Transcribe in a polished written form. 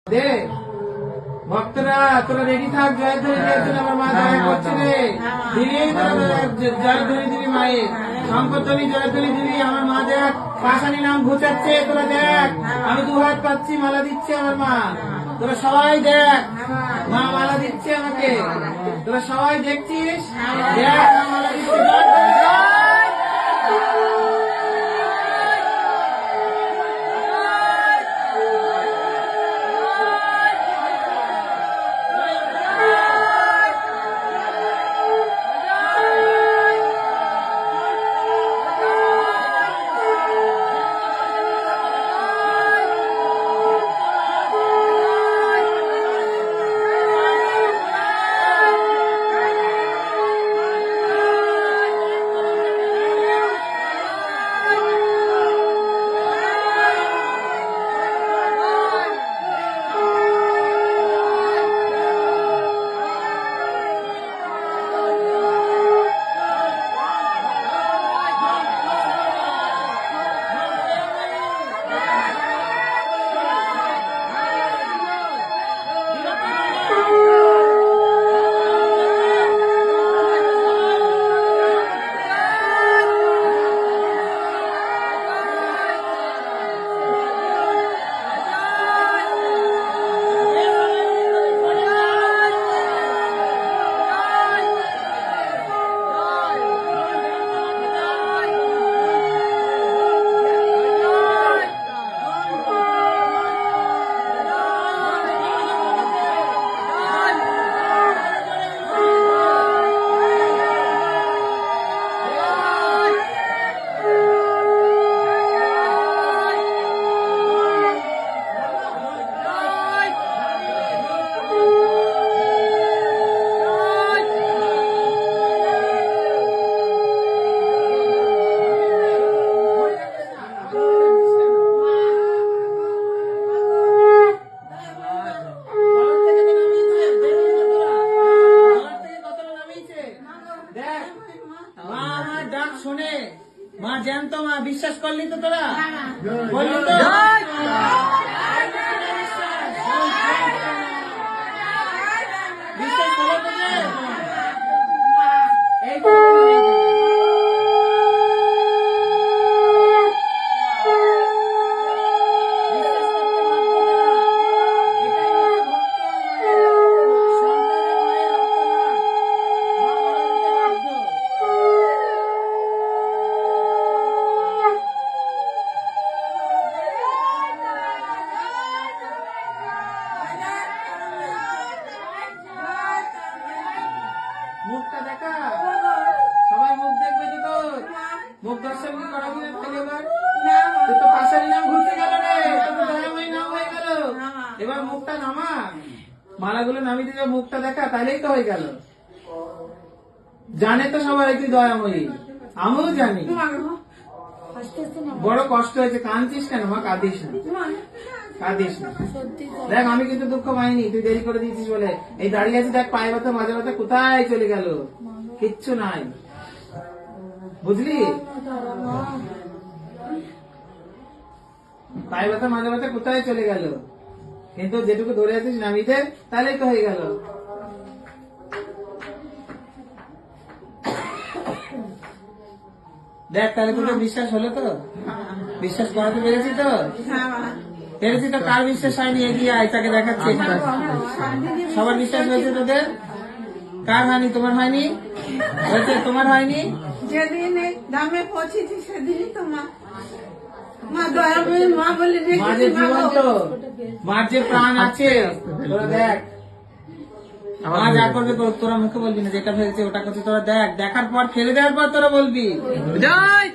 দে ভক্তরা তোরা রেডি থাক, জয়ধ্বনি দেওয়ার জন্য আমার মা দয়া করছে রে। দিদি জয়ধ্বনি দিবি মায়ের, শঙ্করধ্বনি জয়ধ্বনি দিবি। আমার মা দেখ পাশানি নাম ঘুচাচ্ছে, তোরা দেখ আমি দু হাত পাচ্ছি, মালা দিচ্ছে আমার মা। তোরা সবাই দেখ মা মালা দিচ্ছে আমাকে, তোরা সবাই দেখছিস, দেখ মা মালা দিচ্ছে। মা আমার ডাক শোনে, মা জ্যান্ত মা, বিশ্বাস করলি তো তোরা? বললি তো? বিশ্বাস করো তো যে? এই তো মুখটা দেখা, সবাই মুখ দেখবে তো তোর মুখ দর্শন কি করাবি না? এবার তুই তো পাশারি নাম ঘুরতে গেল রে, তোর তো দয়াময়ী নাম হয়ে গেল। এবার মুখটা নামা, মালাগুলো নামিয়ে দিলে মুখটা দেখা, তাহলেই তো হয়ে গেল। জানে তো সবাই তুই দয়াময়ী, আমিও জানি। বড় কষ্ট হয়েছে, কাঁদছিস কেন মা? কাঁদিস না, কাঁদিস না। দেখ আমি কিন্তু দুঃখ পাইনি, তুই দেরি করে দিয়েছিস বলে। এই দাঁড়িয়ে আছে দেখ, পায়ে ব্যথা মাঝে ব্যথা কোথায় চলে গেল, কিচ্ছু নাই, বুঝলি? পায়ে ব্যথা মাঝে ব্যথা কোথায় চলে গেল, কিন্তু যেটুকু ধরে আছিস নামিয়ে দে, তাহলেই তো হয়ে গেল। দেখ তাহলে তোকে বিশ্বাস হলো তো? বিশ্বাস করাতে পেরেছি তো? পেরেছি তো? কার বিশ্বাস হয়নি এগিয়ে আয়, তাকে দেখাচ্ছে। সবার বিশ্বাস হয়েছে তোদের? কার হয়নি? তোমার হয়নি? হয়েছে? তোমার হয়নি? যেদিন দামে পৌঁছেছি সেদিনই তো মা দয়াময়ী মা বলে মাঝে জীবন তো, মার যে প্রাণ আছে, তোরা দেখ মা যা করবে তোরা মুখে বলবি না, যেটা ফেলছে ওটা করছে তোরা দেখ, দেখার পর ফেলে দেওয়ার পর তোরা বলবি জয়।